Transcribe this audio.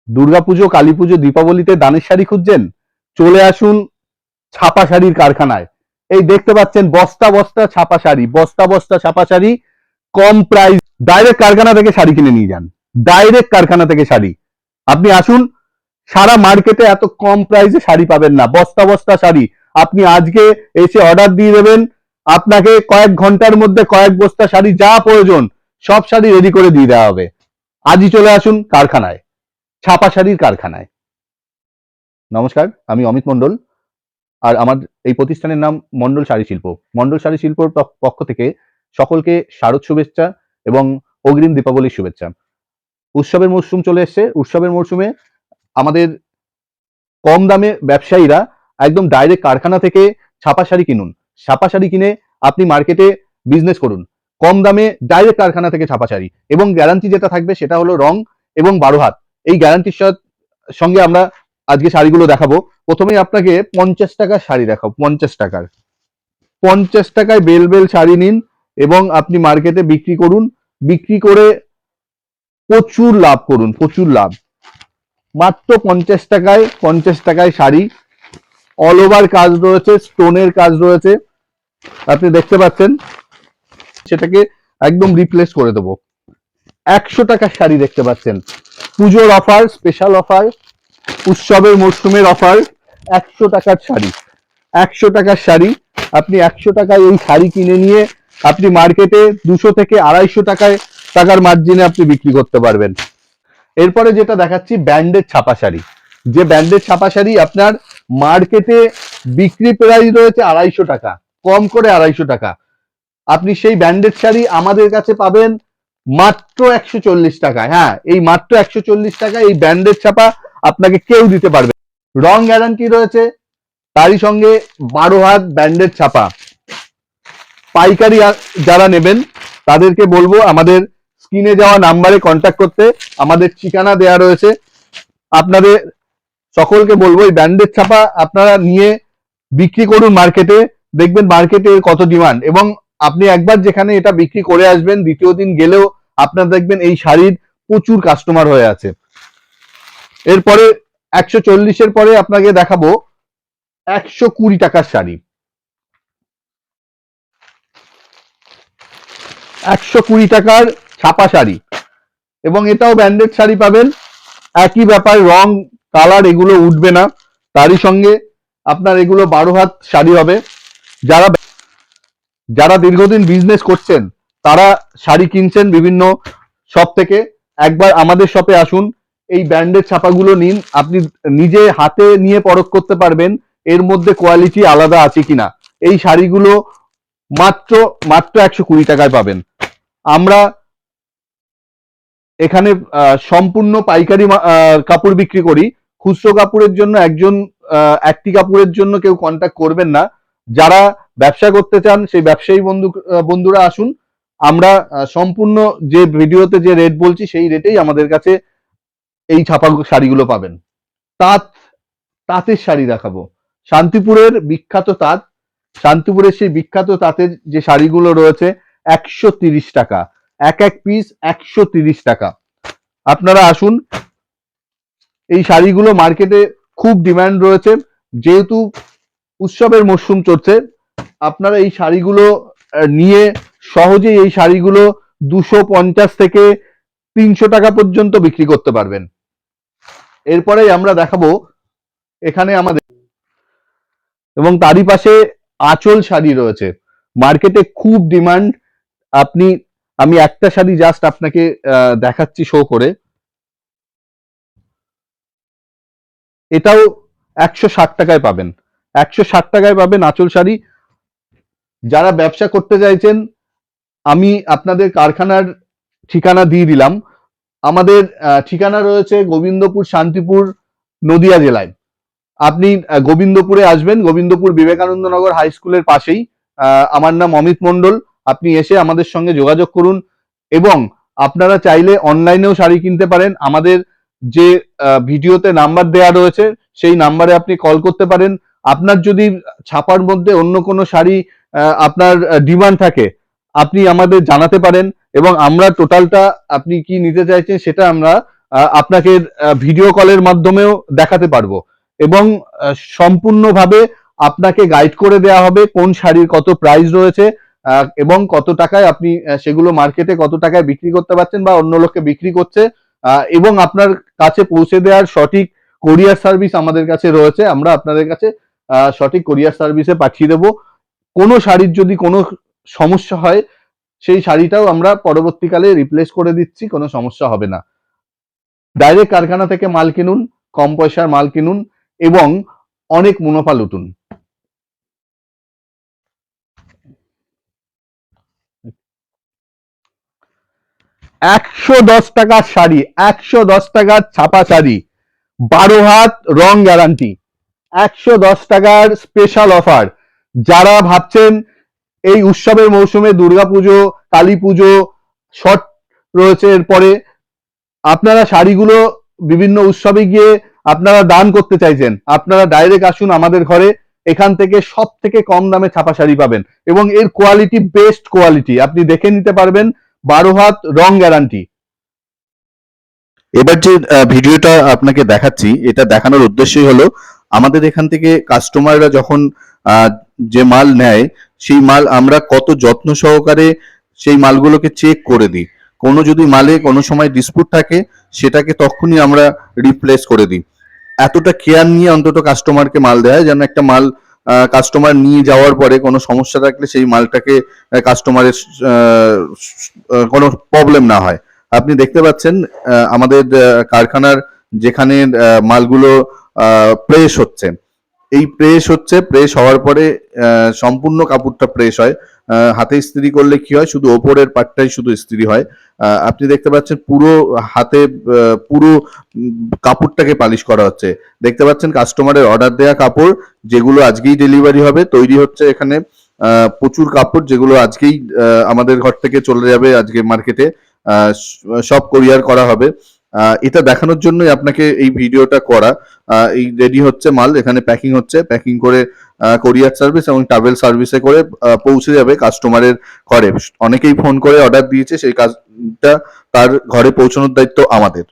দুর্গাপুজো, কালী পুজো, দীপাবলিতে দানের শাড়ি খুঁজছেন? চলে আসুন ছাপা শাড়ির কারখানায়। এই দেখতে পাচ্ছেন বস্তা বস্তা ছাপা শাড়ি, বস্তা বস্তা ছাপা শাড়ি, কম প্রাইস। ডাইরেক্ট কারখানা থেকে শাড়ি কিনে নিয়ে যান, ডাইরেক্ট কারখানা থেকে শাড়ি। আপনি আসুন, সারা মার্কেটে এত কম প্রাইসে শাড়ি পাবেন না। বস্তা বস্তা শাড়ি আপনি আজকে এসে অর্ডার দিয়ে দেবেন, আপনাকে কয়েক ঘন্টার মধ্যে কয়েক বস্তা শাড়ি যা প্রয়োজন সব শাড়ি রেডি করে দিয়ে দেওয়া হবে। আজই চলে আসুন কারখানায়, ছাপা শাড়ির কারখানায়। নমস্কার, আমি অমিত মন্ডল, আর আমার এই প্রতিষ্ঠানের নাম মন্ডল শাড়ি শিল্প। মন্ডল শাড়ি শিল্পর পক্ষ থেকে সকলকে শারদ শুভেচ্ছা এবং অগ্রিম দীপাবলির শুভেচ্ছা। উৎসবের মরশুম চলে এসছে। উৎসবের মরশুমে আমাদের কম দামে ব্যবসায়ীরা একদম ডাইরেক্ট কারখানা থেকে ছাপা শাড়ি কিনুন। ছাপা শাড়ি কিনে আপনি মার্কেটে বিজনেস করুন। কম দামে ডাইরেক্ট কারখানা থেকে ছাপা শাড়ি, এবং গ্যারান্টি যেটা থাকবে সেটা হলো রং এবং 12 হাত। এই গ্যারান্টির সঙ্গে আমরা আজকে শাড়িগুলো দেখাবো। প্রথমেই আপনাকে 50 টাকার শাড়ি দেখাবো। 50 টাকায় বেল বেল শাড়ি নিন এবং আপনি মার্কেটে বিক্রি করুন। বিক্রি করে প্রচুর লাভ করুন, প্রচুর লাভ। মাত্র 50 টাকায় শাড়ি, অল ওভার কাজ রয়েছে, স্টোনের কাজ রয়েছে, আপনি দেখতে পাচ্ছেন। সেটাকে একদম রিপ্লেস করে দেবো। 100 টাকার শাড়ি দেখতে পাচ্ছেন, পুজোর অফার, স্পেশাল অফার, উৎসবের মরশুমের অফার। 100 টাকার শাড়ি, 100 টাকার শাড়ি। আপনি 100 টাকায় এই শাড়ি কিনে নিয়ে আপনি মার্কেটে 200 থেকে 250 টাকার মার্জিনে আপনি বিক্রি করতে পারবেন। এরপরে যেটা দেখাচ্ছি ব্যান্ডেড ছাপা শাড়ি। যে ব্যান্ডেড ছাপা শাড়ি আপনার মার্কেটে বিক্রি প্রাইস রয়েছে 250 টাকা, কম করে 250 টাকা। আপনি সেই ব্যান্ডেড শাড়ি আমাদের কাছে পাবেন মাত্র 140 টাকায়। হ্যাঁ, এই মাত্র 140 টাকায় এই ব্যান্ডেড ছাপা আপনাকে কেউ দিতে পারবে। রং গ্যারান্টি রয়েছে, তারই সঙ্গে 12 হাত ব্যান্ডেড ছাপা। পাইকারি যারা নেবেন তাদেরকে বলবো আমাদের স্ক্রিনে যাওয়া নাম্বারে কন্ট্যাক্ট করতে। আমাদের ঠিকানা দেয়া রয়েছে। আপনাদের সকলকে বলবো এই ব্যান্ডেড ছাপা আপনারা নিয়ে বিক্রি করুন মার্কেটে, দেখবেন মার্কেটে কত ডিমান্ড। এবং আপনি একবার যেখানে এটা বিক্রি করে আসবেন, দ্বিতীয় দিন গেলেও আপনার দেখবেন এই শাড়ির প্রচুর কাস্টমার হয়ে আছে। এরপরে 140-এর পরে আপনাকে দেখাবো 120 টাকার শাড়ি। 120 টাকার ছাপা শাড়ি, এবং এটাও ব্যান্ডেড শাড়ি পাবেন। একই ব্যাপার, রং কালার এগুলো উঠবে না। তারই সঙ্গে আপনার এগুলো 12 হাত শাড়ি হবে। যারা যারা দীর্ঘদিন বিজনেস করছেন, তারা শাড়ি কিনছেন বিভিন্ন শপ থেকে, একবার আমাদের শপে আসুন, এই ব্র্যান্ডেড ছাপাগুলো নিন। আপনি নিজে হাতে নিয়ে পরখ করতে পারবেন এর মধ্যে কোয়ালিটি আলাদা আছে কিনা। এই শাড়িগুলো মাত্র মাত্র 120 টাকায় পাবেন। আমরা এখানে সম্পূর্ণ পাইকারি কাপড় বিক্রি করি। খুচরো কাপড়ের জন্য একটি কাপড়ের জন্য কেউ কন্ট্যাক্ট করবেন না। যারা ব্যবসা করতে চান সেই ব্যবসায়ী বন্ধুরা আসুন। আমরা সম্পূর্ণ যে ভিডিওতে যে রেট বলছি সেই রেটেই আমাদের কাছে এই ছাপা শাড়িগুলো পাবেন। তাঁতের শাড়ি দেখাবো। শান্তিপুরের বিখ্যাত তাঁত, শান্তিপুরের সেই বিখ্যাত তাঁতের যে শাড়িগুলো রয়েছে 130 টাকা, এক এক পিস 130 টাকা। আপনারা আসুন, এই শাড়িগুলো মার্কেটে খুব ডিমান্ড রয়েছে। যেহেতু উৎসবের মরশুম চলছে, আপনারা এই শাড়িগুলো নিয়ে সহজেই এই শাড়িগুলো 250 থেকে 300 টাকা পর্যন্ত বিক্রি করতে পারবেন। এরপরেই আমরা দেখাবো এখানে আমাদের, এবং তারই পাশে আঁচল শাড়ি রয়েছে, মার্কেটে খুব ডিমান্ড। আমি একটা শাড়ি জাস্ট আপনাকে দেখাচ্ছি শো করে। এটাও 160 টাকায় পাবেন, 160 টাকায় পাবেন আঁচল শাড়ি। যারা ব্যবসা করতে চাইছেন, আমি আপনাদের কারখানার ঠিকানা দিয়ে দিলাম। আমাদের ঠিকানা রয়েছে গোবিন্দপুর, শান্তিপুর, নদিয়া জেলায়। আপনি গোবিন্দপুরে আসবেন, গোবিন্দপুর বিবেকানন্দ নগর হাই স্কুলের পাশেই। আমার নাম অমিত মন্ডল। আপনি এসে আমাদের সঙ্গে যোগাযোগ করুন, এবং আপনারা চাইলে অনলাইনেও শাড়ি কিনতে পারেন। আমাদের যে ভিডিওতে নাম্বার দেয়া রয়েছে সেই নাম্বারে আপনি কল করতে পারেন। আপনার যদি ছাপার মধ্যে অন্য কোনো শাড়ি আপনার ডিমান্ড থাকে, আপনি আমাদের জানাতে পারেন, এবং আমরা টোটালটা আপনি কি নিতে চাইছেন সেটা আমরা আপনাকে ভিডিও কলের মাধ্যমেও দেখাতে পারবো, এবং সম্পূর্ণভাবে আপনাকে গাইড করে দেওয়া হবে কোন শাড়ির কত প্রাইস রয়েছে, এবং কত টাকায় আপনি সেগুলো মার্কেটে কত টাকায় বিক্রি করতে পারছেন বা অন্য লোককে বিক্রি করছে, এবং আপনার কাছে পৌঁছে দেওয়ার সঠিক কোরিয়ার সার্ভিস আমাদের কাছে রয়েছে। আমরা আপনাদের কাছে সঠিক কোরিয়ার সার্ভিসে পাঠিয়ে দেবো। কোনো শাড়ির যদি কোনো সমস্যা হয়, সেই শাড়িটাও আমরা পরবর্তীকালে রিপ্লেস করে দিচ্ছি, কোনো সমস্যা হবে না। ডাইরেক্ট কারখানা থেকে মাল কিনুন, কম পয়সার মাল কিনুন এবং অনেক মুনাফা লুটুন। 110 টাকার শাড়ি, 110 টাকার ছাপা শাড়ি, 12 হাত রং গ্যারান্টি, 110 টাকার স্পেশাল অফার। যারা ভাবছেন এই উৎসবের মৌসুমে দুর্গাপুজো, কালী পুজো শর্ট রয়েছে, এরপরে আপনারা শাড়িগুলো বিভিন্ন উৎসবে গিয়ে আপনারা দান করতে চাইছেন, আপনারা ডাইরেক্ট আসুন আমাদের ঘরে। এখান থেকে সব থেকে কম দামে ছাপা শাড়ি পাবেন এবং এর কোয়ালিটি বেস্ট কোয়ালিটি, আপনি দেখে নিতে পারবেন। 12 হাত রং গ্যারান্টি। এবার যে ভিডিওটা আপনাকে দেখাচ্ছি, এটা দেখানোর উদ্দেশ্যই হলো আমাদের এখান থেকে কাস্টমাররা যখন যে মাল নেয়, সেই মাল আমরা কত যত্ন সহকারে সেই মালগুলোকে চেক করে দিই। কোনো যদি মালে কোনো সময় ডিসপুট থাকে, সেটাকে তখনই আমরা রিপ্লেস করে দিই। এতটা কেয়ার নিয়ে অন্তত কাস্টমারকে মাল দেয়, যেন একটা মাল কাস্টমার নিয়ে যাওয়ার পরে কোনো সমস্যা থাকলে সেই মালটাকে কাস্টমারের কোনো প্রবলেম না হয়। আপনি দেখতে পাচ্ছেন আমাদের কারখানার যেখানে মালগুলো প্রেস হচ্ছে, এই প্রেস হওয়ার পরে সম্পূর্ণ কাপড়টা প্রেস হয়। হাতে ইস্ত্রি করলে কি হয়, শুধু ওপরের পার্টটাই শুধু ইস্ত্রি হয়। আপনি দেখতে পাচ্ছেন পুরো হাতে পুরো কাপড়টাকে পালিশ করা হচ্ছে। দেখতে পাচ্ছেন কাস্টমারের অর্ডার দেওয়া কাপড়, যেগুলো আজকেই ডেলিভারি হবে, তৈরি হচ্ছে এখানে প্রচুর কাপড়, যেগুলো আজকেই আমাদের ঘর থেকে চলে যাবে আজকে মার্কেটে, সব কোরিয়ার করা হবে। এটা দেখানোর জন্যই আপনাকে এই ভিডিওটা করা। এই রেডি হচ্ছে মাল, এখানে প্যাকিং হচ্ছে, প্যাকিং করে কোরিয়ার সার্ভিস এবং ট্রাভেল সার্ভিসে করে পৌঁছে যাবে কাস্টমারের ঘরে। অনেকেই ফোন করে অর্ডার দিয়েছে, সেই কাজটা তার ঘরে পৌঁছানোর দায়িত্ব আমাদের।